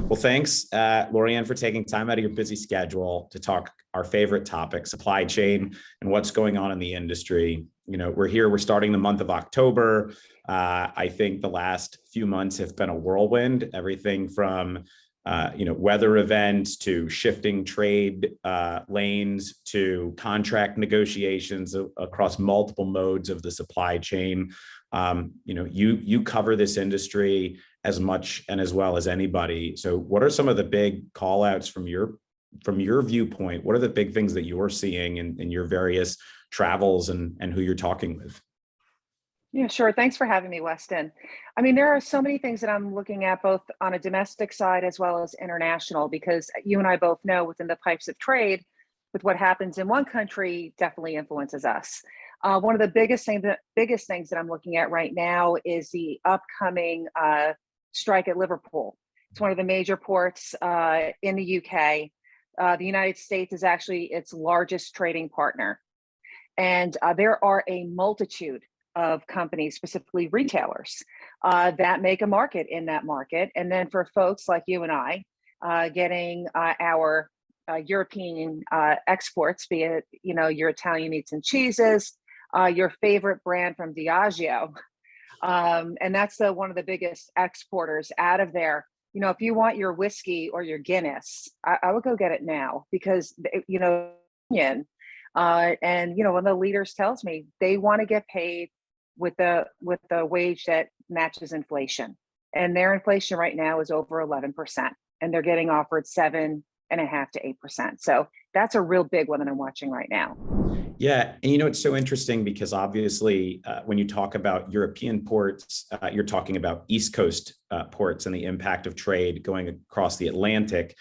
Well, thanks, Lori Ann, for taking time out of your busy schedule to talk our favorite topic, supply chain, and what's going on in the industry. We're starting the month of October. I think the last few months have been a whirlwind, everything from weather events to shifting trade lanes to contract negotiations across multiple modes of the supply chain. You cover this industry as much and as well as anybody. So what are some of the big call outs from your viewpoint? What are the big things that you're seeing in your various travels and who you're talking with? Yeah, sure. Thanks for having me, Weston. I mean, there are so many things that I'm looking at both on a domestic side as well as international, because you and I both know within the pipes of trade, with what happens in one country definitely influences us. One of the biggest things that I'm looking at right now is the upcoming strike at Liverpool. It's one of the major ports in the UK. The United States is actually its largest trading partner. And there are a multitude of companies, specifically retailers, that make a market in that market. And then for folks like you and I, getting our European exports, be it your Italian meats and cheeses, your favorite brand from Diageo, and that's one of the biggest exporters out of there. If you want your whiskey or your Guinness, I would go get it now, because and one of the leaders tells me they want to get paid with the wage that matches inflation, and their inflation right now is over 11%, and they're getting offered 7.5% to 8%. So that's a real big one that I'm watching right now. Yeah, and it's so interesting because obviously when you talk about European ports, you're talking about East Coast ports and the impact of trade going across the Atlantic.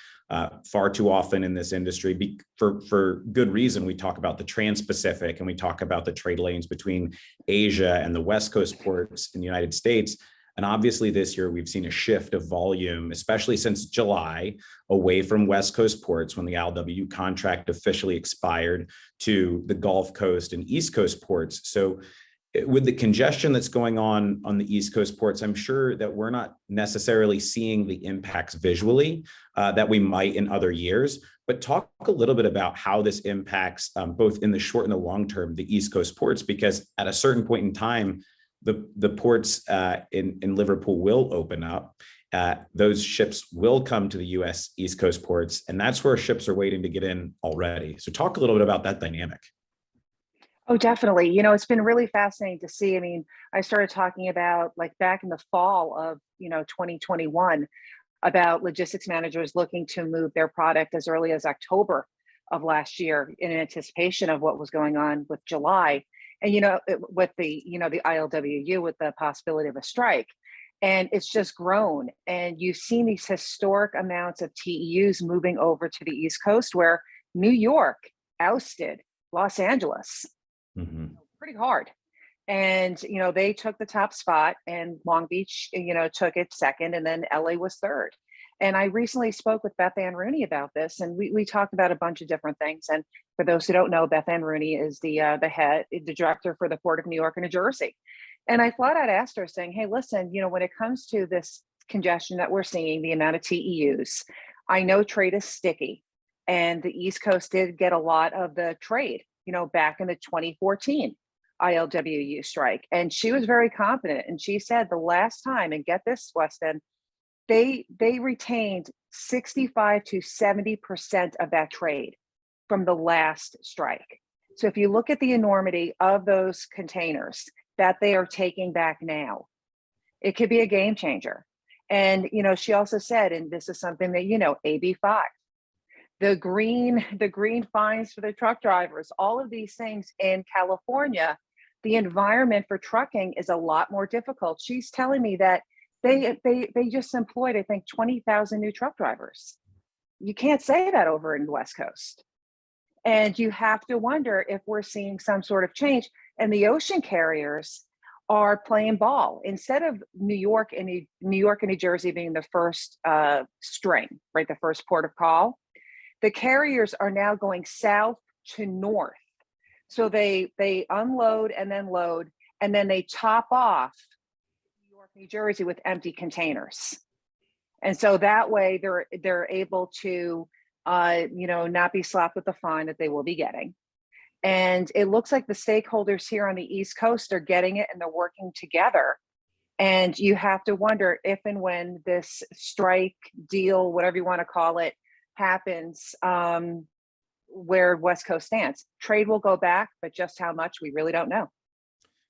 Far too often in this industry, for good reason, we talk about the Trans-Pacific and we talk about the trade lanes between Asia and the West Coast ports in the United States. And obviously this year we've seen a shift of volume, especially since July, away from West Coast ports when the ILWU contract officially expired, to the Gulf Coast and East Coast ports. So with the congestion that's going on the East Coast ports, I'm sure that we're not necessarily seeing the impacts visually that we might in other years. But talk a little bit about how this impacts both in the short and the long term, the East Coast ports, because at a certain point in time, the ports in Liverpool will open up. Those ships will come to the U.S. East Coast ports, and that's where ships are waiting to get in already. So talk a little bit about that dynamic. Oh, definitely. It's been really fascinating to see. I mean, I started talking about back in the fall of 2021 about logistics managers looking to move their product as early as October of last year in anticipation of what was going on with July. And with the ILWU, with the possibility of a strike, and it's just grown. And you've seen these historic amounts of TEUs moving over to the East Coast, where New York ousted Los Angeles pretty hard. And they took the top spot, and Long Beach took it second, and then LA was third. And I recently spoke with Beth Ann Rooney about this, and we talked about a bunch of different things. And for those who don't know, Beth Ann Rooney is the director for the Port of New York and New Jersey. And I flat out asked her, saying, "Hey, listen, when it comes to this congestion that we're seeing, the amount of TEUs, I know trade is sticky, and the East Coast did get a lot of the trade, back in the 2014 ILWU strike." And she was very confident, and she said the last time, and get this, Weston, they retained 65 to 70% of that trade from the last strike. So if you look at the enormity of those containers that they are taking back now, it could be a game changer. And she also said, and this is something that AB5, the green fines for the truck drivers, all of these things in California, the environment for trucking is a lot more difficult. She's telling me that they just employed, I think, 20,000 new truck drivers. You can't say that over in the West Coast. And you have to wonder if we're seeing some sort of change. And the ocean carriers are playing ball. Instead of New York and New Jersey being the first string, right, the first port of call, the carriers are now going south to north. So they unload and then load, and then they top off New York, New Jersey with empty containers. And so that way they're able to, not be slapped with the fine that they will be getting. And it looks like the stakeholders here on the East Coast are getting it and they're working together. And you have to wonder if and when this strike deal, whatever you want to call it, happens, where West Coast stands. Trade will go back, but just how much, we really don't know.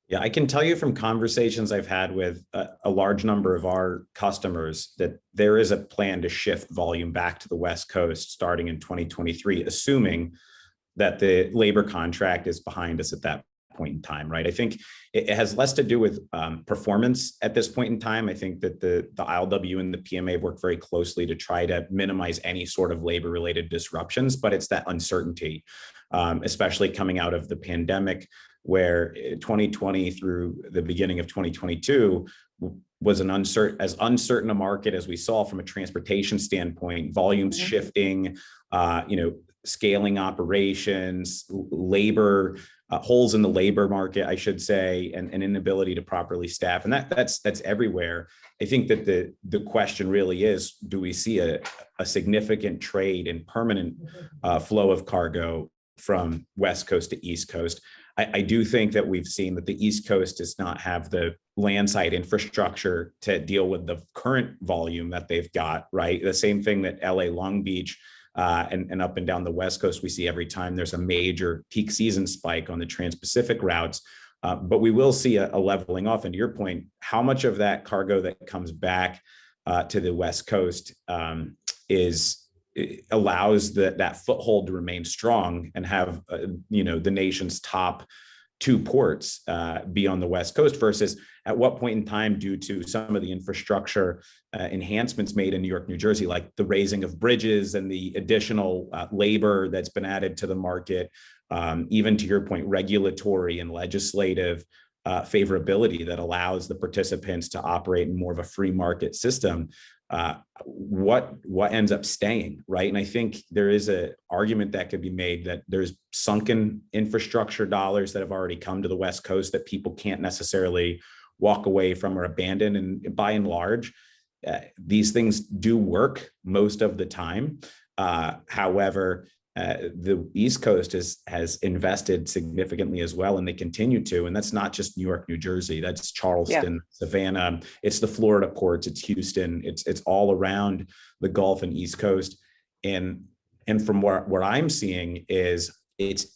Yeah, I can tell you from conversations I've had with a large number of our customers that there is a plan to shift volume back to the West Coast starting in 2023, assuming that the labor contract is behind us at that point in time, right? I think it has less to do with performance at this point in time. I think that the ILW and the PMA have worked very closely to try to minimize any sort of labor-related disruptions, but it's that uncertainty, especially coming out of the pandemic, where 2020 through the beginning of 2022 was as uncertain a market as we saw from a transportation standpoint, volumes shifting, scaling operations, labor, holes in the labor market, I should say, and an inability to properly staff. And that's everywhere. I think that the question really is, do we see a significant trade and permanent flow of cargo from West Coast to East Coast? I do think that we've seen that the East Coast does not have the landside infrastructure to deal with the current volume that they've got, right? The same thing that LA Long Beach and up and down the West Coast, we see every time there's a major peak season spike on the Trans-Pacific routes. But we will see a leveling off. And to your point, how much of that cargo that comes back to the West Coast allows that foothold to remain strong and have the nation's top two ports be on the West Coast, versus at what point in time, due to some of the infrastructure enhancements made in New York, New Jersey, like the raising of bridges and the additional labor that's been added to the market, even to your point, regulatory and legislative favorability that allows the participants to operate in more of a free market system. What ends up staying, right? And I think there is an argument that could be made that there's sunken infrastructure dollars that have already come to the West Coast that people can't necessarily walk away from or abandon. And by and large, these things do work most of the time. However, the East Coast has invested significantly as well, and they continue to. And that's not just New York, New Jersey. That's Charleston, Savannah. It's the Florida ports. It's Houston. It's all around the Gulf and East Coast. And from what I'm seeing is it's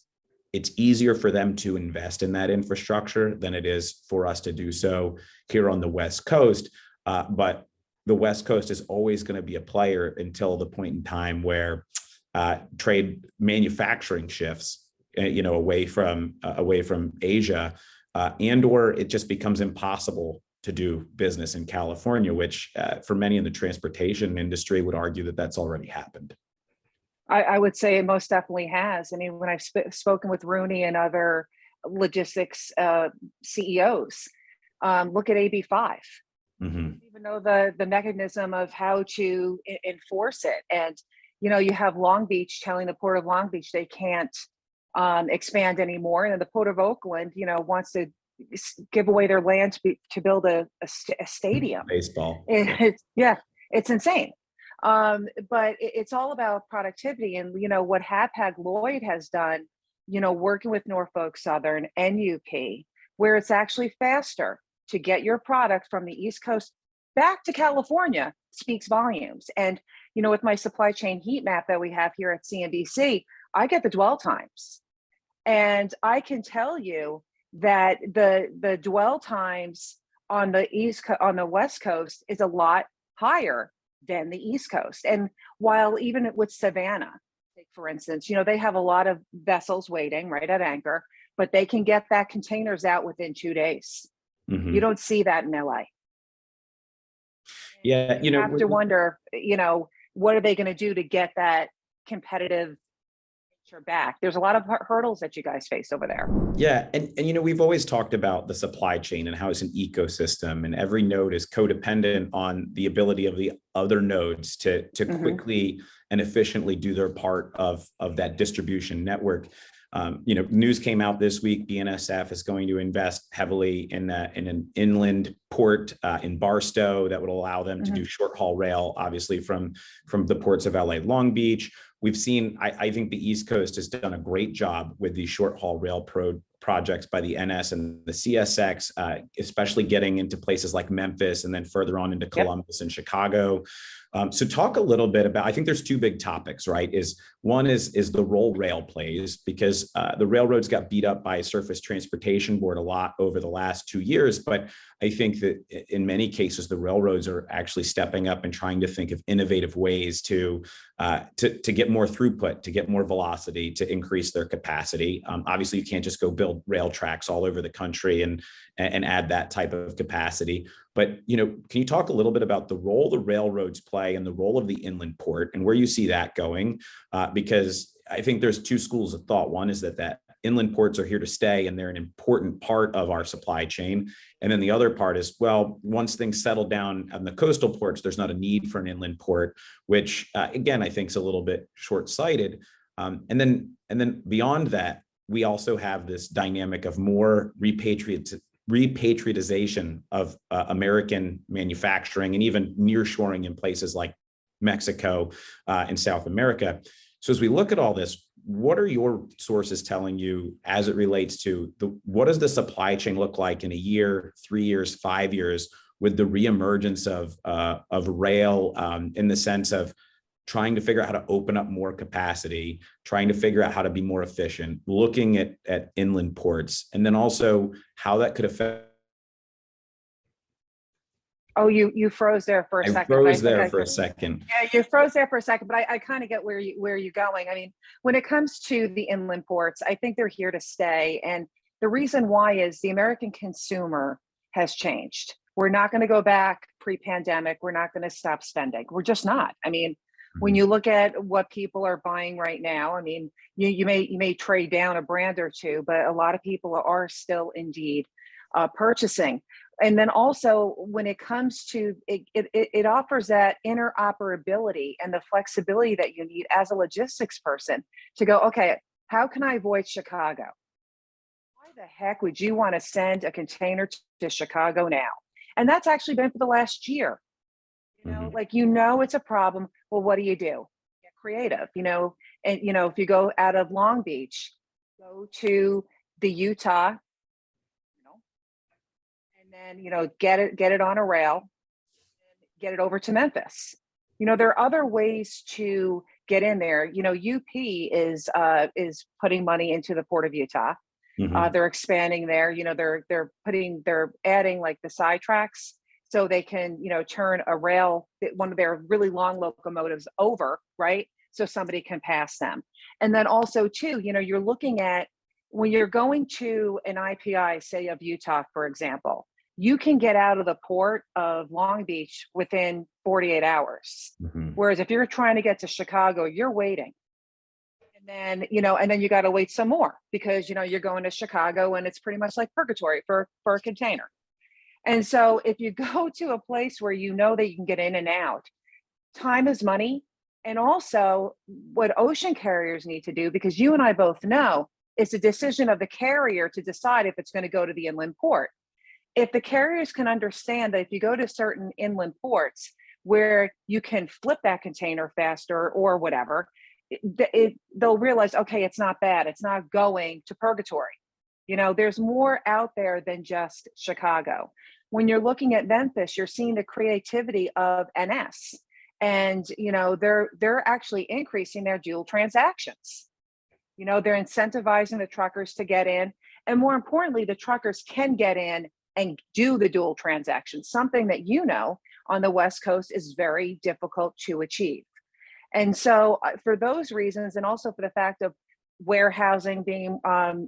easier for them to invest in that infrastructure than it is for us to do so here on the West Coast. But the West Coast is always going to be a player until the point in time where trade manufacturing shifts, away from Asia, and/or it just becomes impossible to do business in California, which for many in the transportation industry would argue that that's already happened. I would say it most definitely has. I mean, when I've spoken with Rooney and other logistics CEOs, look at AB5. Mm-hmm. Even know the mechanism of how to enforce it. And you have Long Beach telling the Port of Long Beach they can't expand anymore, and then the Port of Oakland, wants to give away their land to build a stadium. Baseball. It's insane. But it's all about productivity, and what Hapag-Lloyd has done, working with Norfolk Southern and UP, where it's actually faster to get your product from the East Coast back to California, speaks volumes. And with my supply chain heat map that we have here at CNBC, I get the dwell times, and I can tell you that the dwell times on the West Coast is a lot higher than the East Coast. And while even with Savannah, for instance, they have a lot of vessels waiting right at anchor, but they can get that containers out within 2 days. Mm-hmm. You don't see that in LA. Yeah, you have to wonder, what are they going to do to get that competitive nature back? There's a lot of hurdles that you guys face over there. Yeah, and we've always talked about the supply chain and how it's an ecosystem, and every node is codependent on the ability of the other nodes to quickly and efficiently do their part of that distribution network. News came out this week. BNSF is going to invest heavily in an inland port in Barstow that would allow them to do short haul rail, obviously from the ports of LA, Long Beach. We've seen, I think the East Coast has done a great job with these short haul rail projects by the NS and the CSX, especially getting into places like Memphis and then further on into Columbus and Chicago. So talk a little bit about, I think there's two big topics, right? One is the role rail plays, because the railroads got beat up by Surface Transportation Board a lot over the last 2 years. But I think that in many cases, the railroads are actually stepping up and trying to think of innovative ways to get more throughput, to get more velocity, to increase their capacity. Obviously, you can't just go build rail tracks all over the country and add that type of capacity. But, can you talk a little bit about the role the railroads play and the role of the inland port and where you see that going? Because I think there's two schools of thought. One is that inland ports are here to stay and they're an important part of our supply chain. And then the other part is, well, once things settle down on the coastal ports, there's not a need for an inland port, which again, I think is a little bit short-sighted. And then beyond that, we also have this dynamic of more repatriatization of American manufacturing and even nearshoring in places like Mexico and South America. So as we look at all this, what are your sources telling you as it relates to what does the supply chain look like in a year, 3 years, 5 years with the reemergence of rail in the sense of trying to figure out how to open up more capacity, trying to figure out how to be more efficient, looking at inland ports, and then also how that could affect. Oh, you froze there for a second. I froze there for a second. Yeah, you froze there for a second, but I kind of get where you're going. I mean, when it comes to the inland ports, I think they're here to stay. And the reason why is the American consumer has changed. We're not going to go back pre-pandemic. We're not going to stop spending. We're just not. I mean, when you look at what people are buying right now, I mean, you may trade down a brand or two, but a lot of people are still indeed purchasing. And then also when it comes to it offers that interoperability and the flexibility that you need as a logistics person to go, okay, how can I avoid Chicago? Why the heck would you want to send a container to Chicago now? And that's actually been for the last year. It's a problem. Well, what do? Get creative, and if you go out of Long Beach, go to the Utah, and then, get it on a rail, get it over to Memphis. There are other ways to get in there. UP is putting money into the Port of Utah. They're expanding there. They're adding like the side tracks so they can, turn a rail, one of their really long locomotives over, right? So somebody can pass them. And then also too, you're looking at when you're going to an IPI, say of Utah, for example, you can get out of the port of Long Beach within 48 hours. Whereas if you're trying to get to Chicago, you're waiting. And then you got to wait some more because, you're going to Chicago and it's pretty much like purgatory for a container. And so if you go to a place where that you can get in and out, time is money. And also what ocean carriers need to do, because you and I both know, it's a decision of the carrier to decide if it's going to go to the inland port. If the carriers can understand that if you go to certain inland ports where you can flip that container faster or whatever, they'll realize, okay, it's not bad. It's not going to purgatory. There's more out there than just Chicago. When you're looking at Memphis, you're seeing the creativity of NS. And, they're actually increasing their dual transactions. They're incentivizing the truckers to get in. And more importantly, the truckers can get in and do the dual transactions, something that, on the West Coast is very difficult to achieve. And so for those reasons, and also for the fact of warehousing being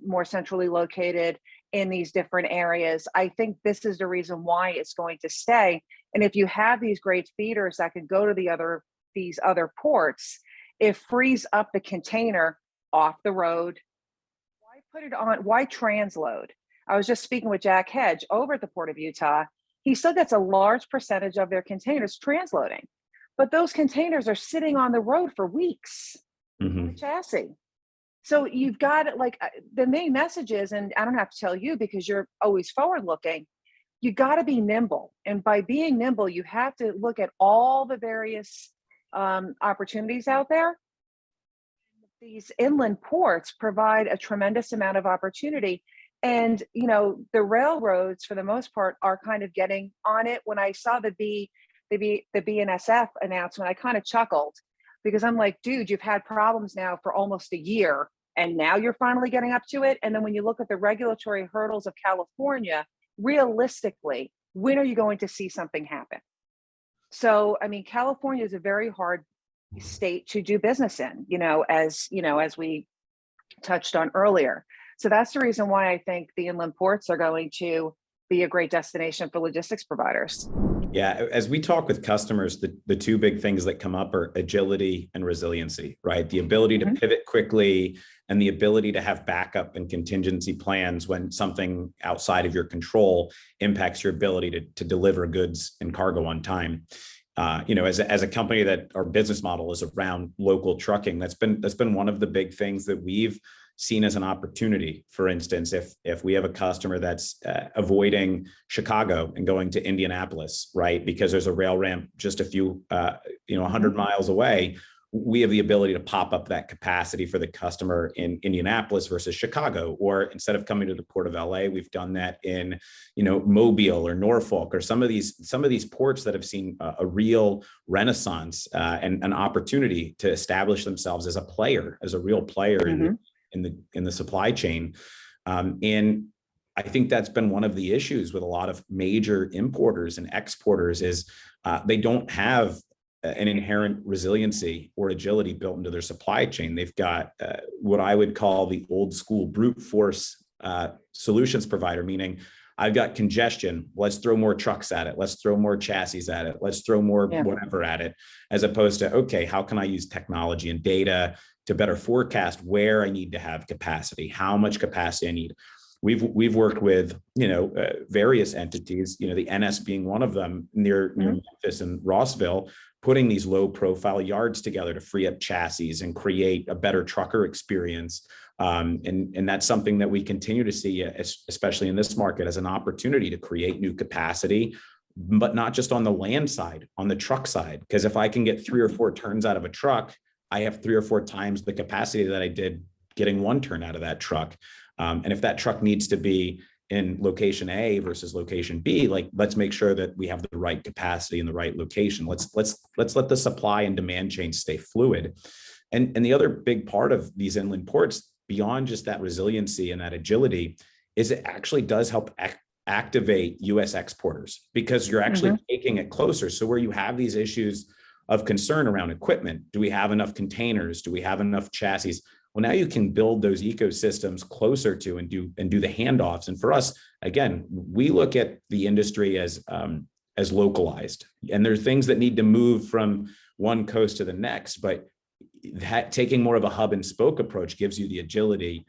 more centrally located in these different areas, I think this is the reason why it's going to stay. And if you have these great feeders that can go to these other ports, it frees up the container off the road. Why put it on? Why transload? I was just speaking with Jack Hedge over at the Port of Utah. He said that's a large percentage of their containers transloading, but those containers are sitting on the road for weeks on the chassis. So you've got like the main message is, and I don't have to tell you because you're always forward looking, you got to be nimble. And by being nimble, you have to look at all the various opportunities out there. These inland ports provide a tremendous amount of opportunity. And, the railroads, for the most part, are kind of getting on it. When I saw the BNSF announcement, I kind of chuckled because I'm like, dude, you've had problems now for almost a year, and now you're finally getting up to it. And then when you look at the regulatory hurdles of California, realistically, when are you going to see something happen? So, I mean, California is a very hard state to do business in, as we touched on earlier. So that's the reason why I think the inland ports are going to be a great destination for logistics providers. Yeah, as we talk with customers, the two big things that come up are agility and resiliency, right? The ability to pivot quickly and the ability to have backup and contingency plans when something outside of your control impacts your ability to deliver goods and cargo on time. As a company that our business model is around local trucking, that's been one of the big things that we've seen as an opportunity. For instance, if we have a customer that's avoiding Chicago and going to Indianapolis, right, because there's a rail ramp just a few 100 miles away, we have the ability to pop up that capacity for the customer in Indianapolis versus Chicago. Or instead of coming to the port of LA, we've done that in Mobile or Norfolk or some of these ports that have seen a real renaissance and an opportunity to establish themselves as a real player in the supply chain. And I think that's been one of the issues with a lot of major importers and exporters is they don't have an inherent resiliency or agility built into their supply chain. They've got what I would call the old school brute force solutions provider, meaning I've got congestion, let's throw more trucks at it, let's throw more chassis at it, let's throw more whatever at it, as opposed to, okay, how can I use technology and data to better forecast where I need to have capacity, how much capacity I need. We've worked with various entities, the NS being one of them near Memphis and Rossville, putting these low profile yards together to free up chassis and create a better trucker experience. And that's something that we continue to see, especially in this market, as an opportunity to create new capacity, but not just on the land side, on the truck side. Because if I can get 3 or 4 turns out of a truck, I have 3 or 4 times the capacity that I did getting 1 turn out of that truck. And if that truck needs to be in location A versus location B, let's make sure that we have the right capacity in the right location. Let's let the supply and demand chain stay fluid. And the other big part of these inland ports, beyond just that resiliency and that agility, is it actually does help activate U.S. exporters, because you're actually taking it closer. So where you have these issues of concern around equipment, do we have enough containers? Do we have enough chassis? Well, now you can build those ecosystems closer to and do the handoffs. And for us, again, we look at the industry as localized, and there's things that need to move from one coast to the next, but taking more of a hub and spoke approach gives you the agility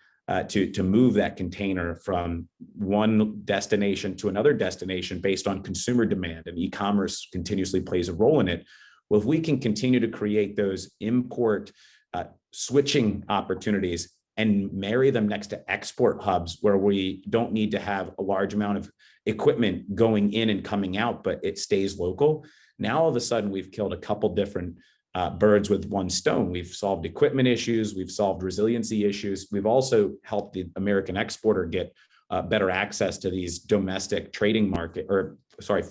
to move that container from one destination to another destination based on consumer demand, and e-commerce continuously plays a role in it. Well, if we can continue to create those import switching opportunities and marry them next to export hubs where we don't need to have a large amount of equipment going in and coming out, but it stays local. Now, all of a sudden, we've killed a couple different birds with one stone. We've solved equipment issues. We've solved resiliency issues. We've also helped the American exporter get better access to these domestic trading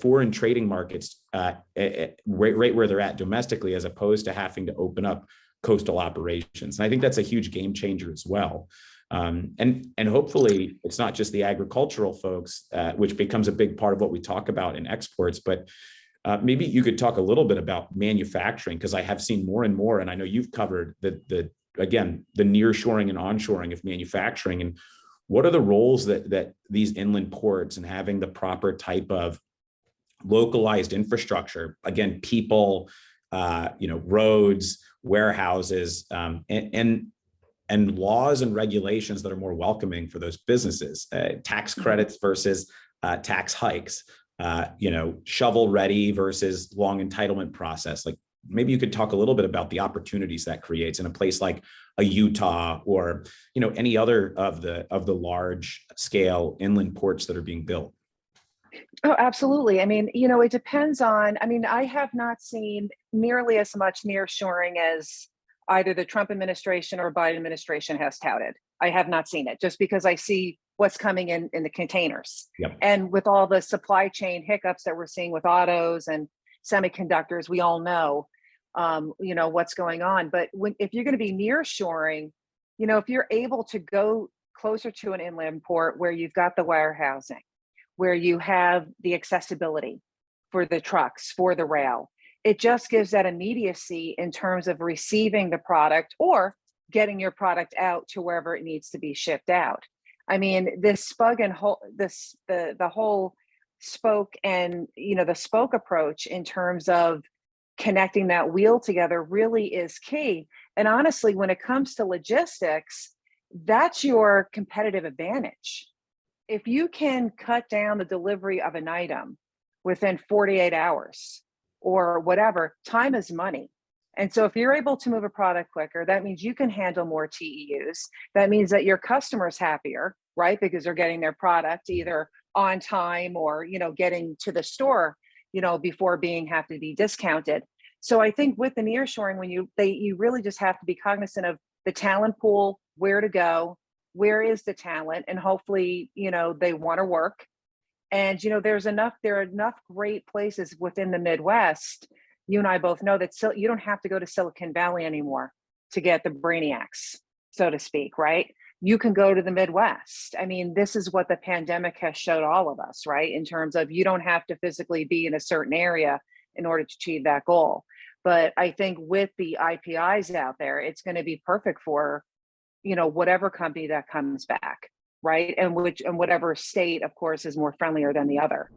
foreign trading markets right where they're at domestically, as opposed to having to open up coastal operations. And I think that's a huge game changer as well. And hopefully it's not just the agricultural folks, which becomes a big part of what we talk about in exports, but maybe you could talk a little bit about manufacturing, because I have seen more and more, and I know you've covered the nearshoring and onshoring of manufacturing. And what are the roles that these inland ports and having the proper type of localized infrastructure, again, people, roads, warehouses, and laws and regulations that are more welcoming for those businesses, tax credits versus tax hikes, shovel ready versus long entitlement process. Like, maybe you could talk a little bit about the opportunities that creates in a place like a Utah or, any other of the large scale inland ports that are being built. Oh, absolutely. I mean, it depends on, I have not seen nearly as much nearshoring as either the Trump administration or Biden administration has touted. I have not seen it just because I see what's coming in the containers. Yep. And with all the supply chain hiccups that we're seeing with autos and semiconductors, we all know, what's going on. But if you're going to be nearshoring, if you're able to go closer to an inland port where you've got the warehousing, where you have the accessibility for the trucks, for the rail, it just gives that immediacy in terms of receiving the product or getting your product out to wherever it needs to be shipped out. I mean, this spug and whole, the whole spoke and, the spoke approach in terms of connecting that wheel together really is key. And honestly, when it comes to logistics, that's your competitive advantage. If you can cut down the delivery of an item within 48 hours or whatever, time is money. And so if you're able to move a product quicker, that means you can handle more TEUs. That means that your customer's happier, right? Because they're getting their product either on time or, getting to the store, before have to be discounted. So I think with the nearshoring, you really just have to be cognizant of the talent pool, where to go, where is the talent, and hopefully, they want to work. And, there are enough great places within the Midwest. You and I both know that you don't have to go to Silicon Valley anymore to get the brainiacs, so to speak, right? You can go to the Midwest. I mean, this is what the pandemic has showed all of us, right? In terms of you don't have to physically be in a certain area in order to achieve that goal. But I think with the IPIs out there, it's going to be perfect for, whatever company that comes back, right? And whatever state, of course, is more friendlier than the other.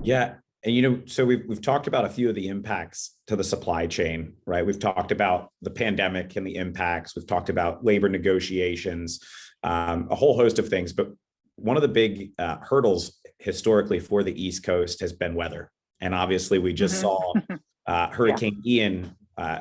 Yeah. And, so we've talked about a few of the impacts to the supply chain, right? We've talked about the pandemic and the impacts. We've talked about labor negotiations, a whole host of things. But one of the big hurdles historically for the East Coast has been weather. And obviously we just saw Hurricane Ian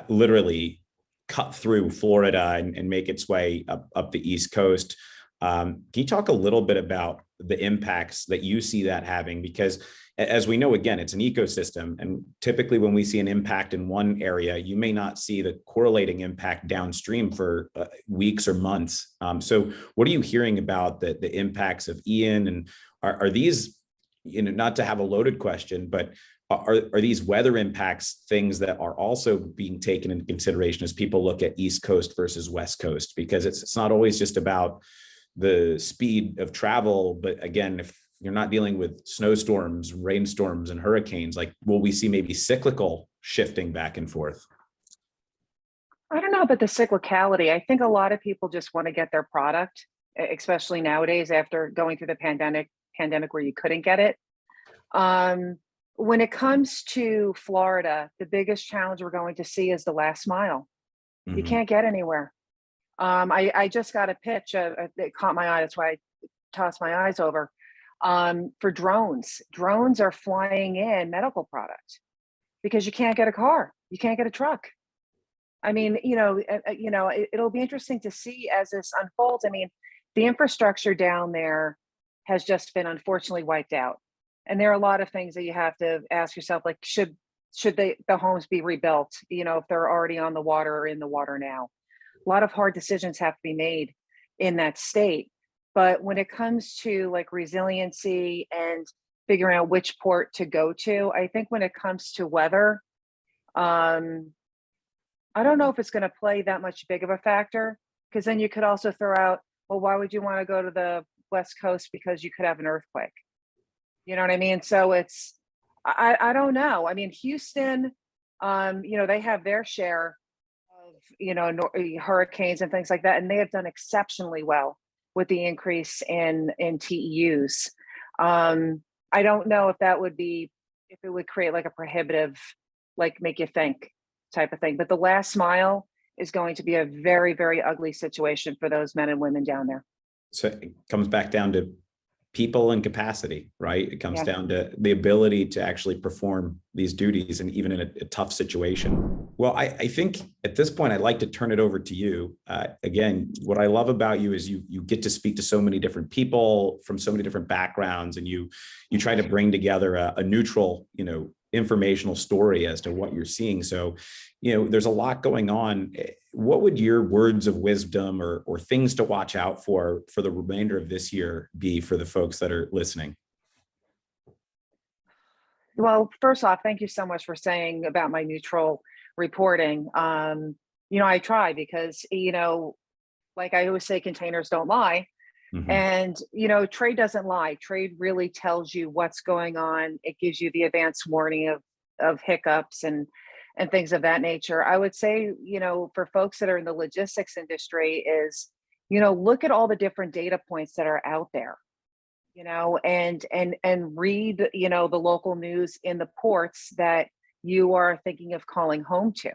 literally cut through Florida and make its way up the East Coast. Can you talk a little bit about the impacts that you see that having? Because as we know, again, it's an ecosystem. And typically when we see an impact in one area, you may not see the correlating impact downstream for weeks or months. So what are you hearing about the impacts of Ian? And are these, not to have a loaded question, but are these weather impacts things that are also being taken into consideration as people look at East Coast versus West Coast? Because it's not always just about the speed of travel, but again, if you're not dealing with snowstorms, rainstorms, and hurricanes, like will we see maybe cyclical shifting back and forth? I don't know about the cyclicality. I think a lot of people just want to get their product, especially nowadays after going through the pandemic where you couldn't get it. When it comes to Florida, the biggest challenge we're going to see is the last mile. Mm-hmm. You can't get anywhere. I just got a pitch. It caught my eye. That's why I tossed my eyes over. For drones. Drones are flying in medical product because you can't get a car. You can't get a truck. I mean, it'll be interesting to see as this unfolds. I mean, the infrastructure down there has just been unfortunately wiped out. And there are a lot of things that you have to ask yourself, like, should the homes be rebuilt, if they're already on the water or in the water now? A lot of hard decisions have to be made in that state. But when it comes to like resiliency and figuring out which port to go to, I think when it comes to weather, I don't know if it's going to play that much big of a factor, because then you could also throw out, well, why would you want to go to the West Coast? Because you could have an earthquake. You know what I mean? So I don't know. I mean, Houston, they have their share of, hurricanes and things like that. And they have done exceptionally well with the increase in TEUs. I don't know if it would create like a prohibitive, like make you think type of thing. But the last mile is going to be a very, very ugly situation for those men and women down there. So it comes back down to people and capacity, right? It comes Yeah. down to the ability to actually perform these duties, and even in a tough situation. Well, I think at this point, I'd like to turn it over to you. Again, what I love about you is you get to speak to so many different people from so many different backgrounds, and you try to bring together a neutral, informational story as to what you're seeing. So, there's a lot going on. What would your words of wisdom or things to watch out for the remainder of this year be for the folks that are listening? Well, first off, thank you so much for saying about my neutral reporting. I try because, like I always say, containers don't lie. Mhm. And, trade doesn't lie. Trade really tells you what's going on. It gives you the advance warning of hiccups and things of that nature. I would say, for folks that are in the logistics industry is, look at all the different data points that are out there, and read, the local news in the ports that you are thinking of calling home to.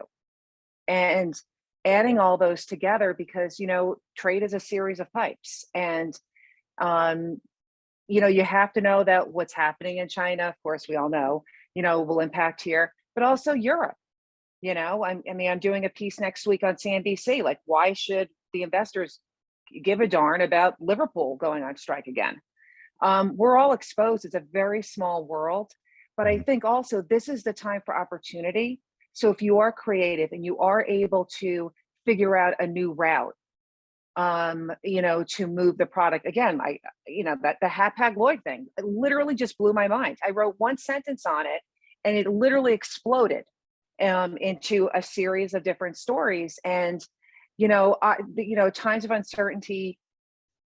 And adding all those together because, trade is a series of pipes. And you have to know that what's happening in China, of course, we all know, will impact here, but also Europe. I'm doing a piece next week on CNBC. Like, why should the investors give a darn about Liverpool going on strike again? We're all exposed. It's a very small world, but I Mhm. think also this is the time for opportunity. So if you are creative and you are able to figure out a new route, to move the product again, that the Hapag Lloyd thing, it literally just blew my mind. I wrote one sentence on it and it literally exploded into a series of different stories. And, times of uncertainty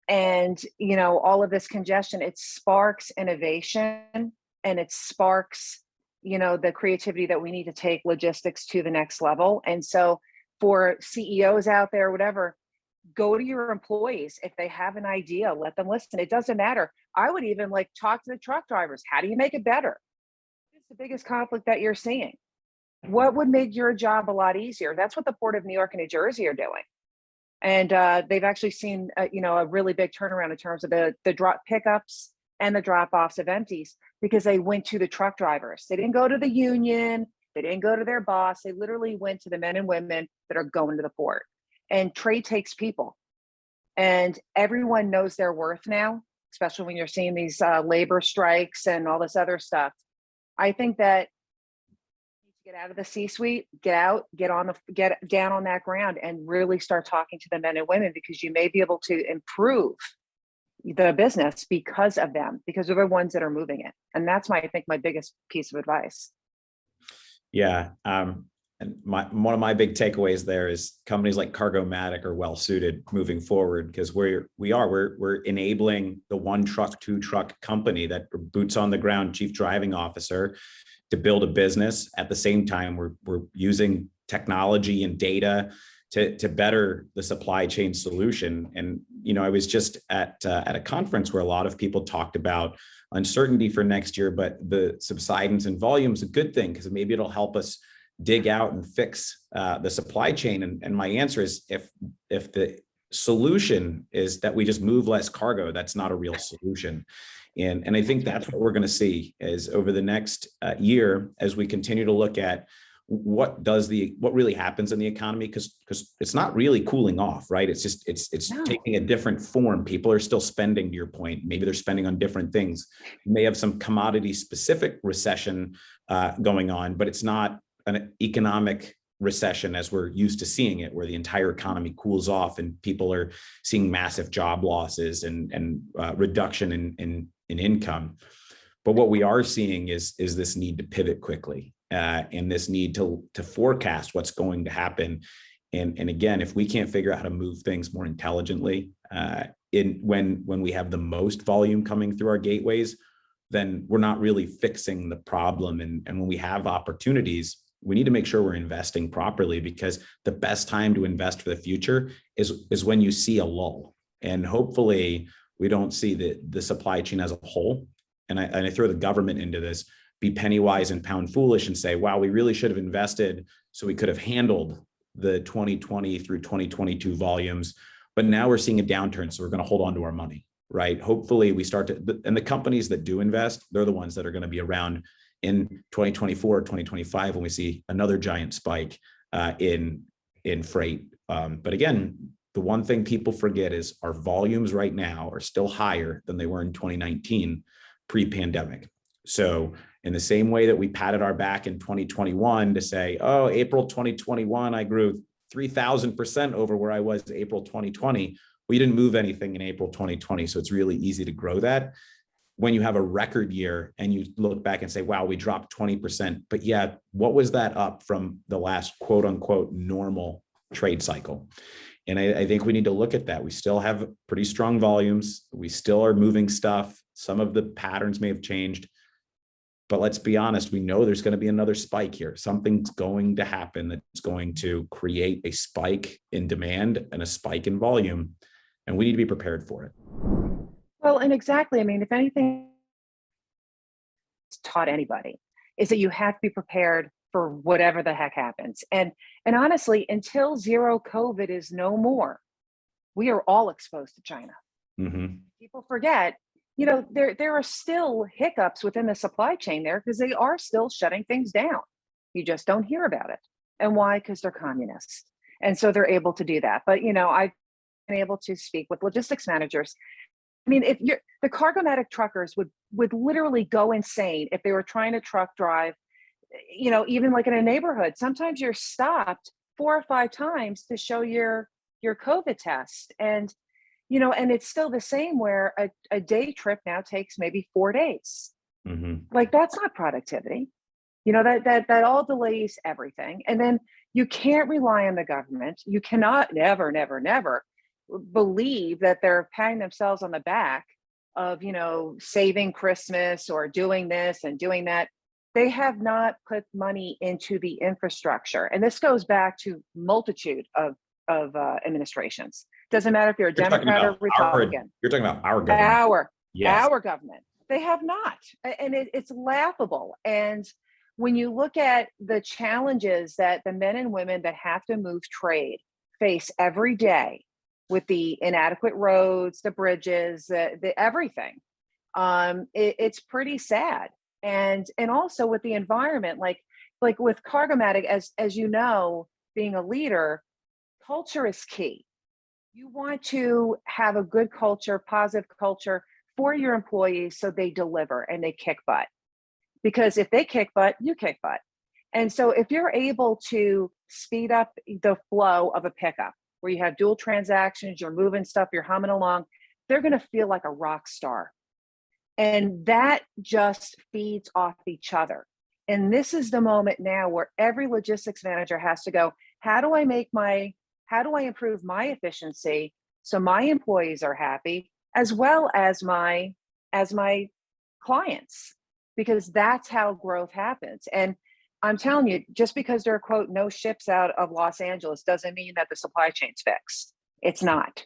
and, all of this congestion, it sparks innovation and it sparks, the creativity that we need to take logistics to the next level. And so for CEOs out there, whatever, go to your employees. If they have an idea, let them listen. It doesn't matter. I would even talk to the truck drivers. How do you make it better? What's the biggest conflict that you're seeing? What would make your job a lot easier? That's what the Port of New York and New Jersey are doing. And they've actually seen, a really big turnaround in terms of the drop pickups and the drop offs of empties because they went to the truck drivers. They didn't go to the union. They didn't go to their boss. They literally went to the men and women that are going to the port. And trade takes people, and everyone knows their worth now, especially when you're seeing these labor strikes and all this other stuff. I think that you need to get out of the C-suite, get down on that ground, and really start talking to the men and women because you may be able to improve the business because of them, because they're the ones that are moving it. And that's I think my biggest piece of advice. Yeah. And one of my big takeaways there is companies like Cargomatic are well suited moving forward because we're enabling the one truck, two truck company that boots on the ground chief driving officer to build a business. At the same time, we're using technology and data to better the supply chain solution. And I was just at a conference where a lot of people talked about uncertainty for next year, but the subsidence in volume is a good thing because maybe it'll help us dig out and fix the supply chain. And my answer is if the solution is that we just move less cargo, that's not a real solution. And I think that's what we're going to see is over the next year as we continue to look at what really happens in the economy, because it's not really cooling off, right? It's just it's No. taking a different form. People are still spending, to your point. Maybe they're spending on different things. You may have some commodity specific recession going on, but it's not an economic recession as we're used to seeing it, where the entire economy cools off and people are seeing massive job losses and reduction in income. But what we are seeing is this need to pivot quickly and this need to forecast what's going to happen. And again, if we can't figure out how to move things more intelligently, when we have the most volume coming through our gateways, then we're not really fixing the problem. And when we have opportunities, we need to make sure we're investing properly, because the best time to invest for the future is when you see a lull. And hopefully we don't see the supply chain as a whole. And I throw the government into this, be penny wise and pound foolish and say, wow, we really should have invested so we could have handled the 2020 through 2022 volumes. But now we're seeing a downturn, so we're going to hold on to our money. right? Hopefully we start to, and the companies that do invest, they're the ones that are going to be around in 2024, 2025, when we see another giant spike in freight. But again, the one thing people forget is our volumes right now are still higher than they were in 2019 pre-pandemic. So in the same way that we patted our back in 2021 to say, oh, April 2021, I grew 3,000% over where I was April 2020. We didn't move anything in April 2020. So it's really easy to grow that. When you have a record year and you look back and say, wow, we dropped 20%. But yeah, what was that up from the last quote unquote normal trade cycle? And I think we need to look at that. We still have pretty strong volumes. We still are moving stuff. Some of the patterns may have changed. But let's be honest, we know there's going to be another spike here. Something's going to happen that's going to create a spike in demand and a spike in volume. And we need to be prepared for it. Well, and exactly. I mean, if anything it's taught anybody, is that you have to be prepared for whatever the heck happens. And honestly, until zero COVID is no more, we are all exposed to China. Mm-hmm. People forget, there are still hiccups within the supply chain there because they are still shutting things down. You just don't hear about it. And why? Because they're communists. And so they're able to do that. But, I've been able to speak with logistics managers. I mean, if the Cargomatic truckers would literally go insane if they were trying to truck drive, even like in a neighborhood. Sometimes you're stopped 4 or 5 times to show your COVID test. And and it's still the same where a day trip now takes maybe 4 days. Mm-hmm. Like, that's not productivity. That all delays everything. And then you can't rely on the government. You cannot never believe that they're patting themselves on the back of, saving Christmas or doing this and doing that. They have not put money into the infrastructure. And this goes back to multitude of administrations. Doesn't matter if you're a Democrat or Republican. You're talking about our government. Our government. They have not. And it's laughable. And when you look at the challenges that the men and women that have to move trade face every day with the inadequate roads, the bridges, the everything, it's pretty sad. And also with the environment, like with Cargomatic, as you know, being a leader, culture is key. You want to have a good culture, positive culture for your employees so they deliver and they kick butt. Because if they kick butt, you kick butt. And so if you're able to speed up the flow of a pickup where you have dual transactions, you're moving stuff, you're humming along, they're going to feel like a rock star. And that just feeds off each other. And this is the moment now where every logistics manager has to go, how do I improve my efficiency so my employees are happy as well as my clients? Because that's how growth happens. And I'm telling you, just because there are, quote, no ships out of Los Angeles doesn't mean that the supply chain's fixed. It's not.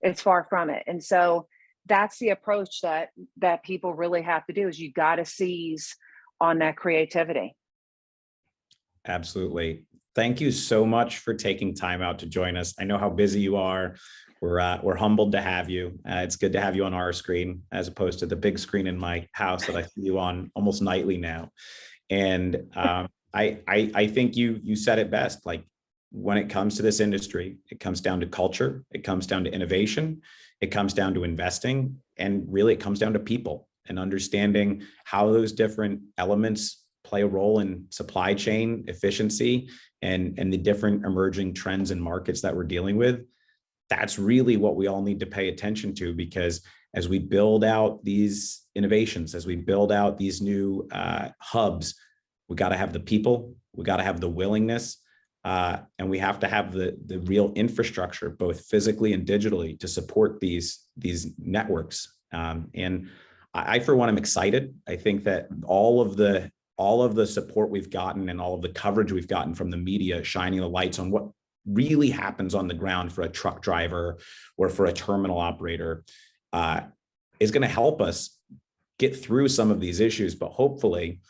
It's far from it. And so that's the approach that people really have to do, is you got to seize on that creativity. Absolutely. Thank you so much for taking time out to join us. I know how busy you are. We're humbled to have you. It's good to have you on our screen as opposed to the big screen in my house that I see you on almost nightly now. And I think you said it best. Like, when it comes to this industry, it comes down to culture, it comes down to innovation, it comes down to investing, and really it comes down to people and understanding how those different elements play a role in supply chain efficiency and the different emerging trends and markets that we're dealing with. That's really what we all need to pay attention to, because as we build out these innovations, as we build out these new hubs, we got to have the people, we got to have the willingness, and we have to have the real infrastructure, both physically and digitally, to support these networks. And I, for one, am excited. I think that all of the support we've gotten and all of the coverage we've gotten from the media shining the lights on what really happens on the ground for a truck driver or for a terminal operator is going to help us get through some of these issues. But hopefully,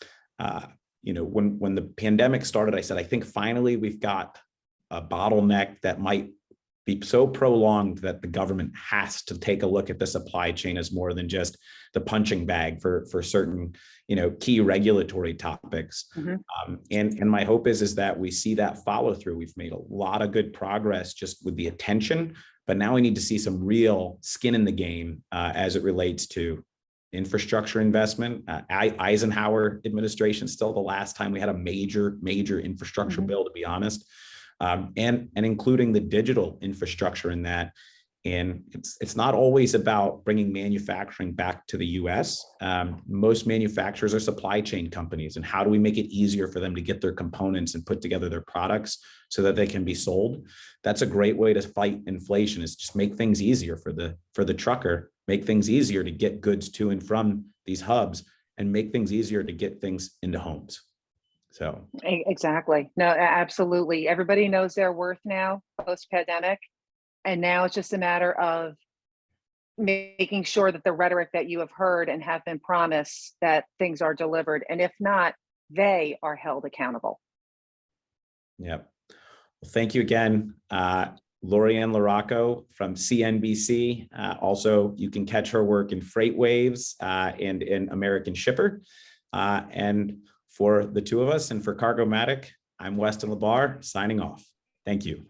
when the pandemic started, I said, I think finally we've got a bottleneck that might be so prolonged that the government has to take a look at the supply chain as more than just the punching bag for certain, key regulatory topics. And my hope is that we see that follow through. We've made a lot of good progress just with the attention, but now we need to see some real skin in the game as it relates to infrastructure investment. Eisenhower administration, still the last time we had a major infrastructure bill, to be honest. And including the digital infrastructure in that. And it's not always about bringing manufacturing back to the US. Most manufacturers are supply chain companies. And how do we make it easier for them to get their components and put together their products so that they can be sold? That's a great way to fight inflation, is just make things easier for the trucker, make things easier to get goods to and from these hubs, and make things easier to get things into homes. So exactly. No, absolutely. Everybody knows their worth now post-pandemic. And now it's just a matter of making sure that the rhetoric that you have heard and have been promised, that things are delivered. And if not, they are held accountable. Yep. Well, thank you again, Lori Ann LaRocco from CNBC. Also, you can catch her work in Freight Waves and in American Shipper. And for the two of us and for Cargomatic, I'm Weston LaBar signing off. Thank you.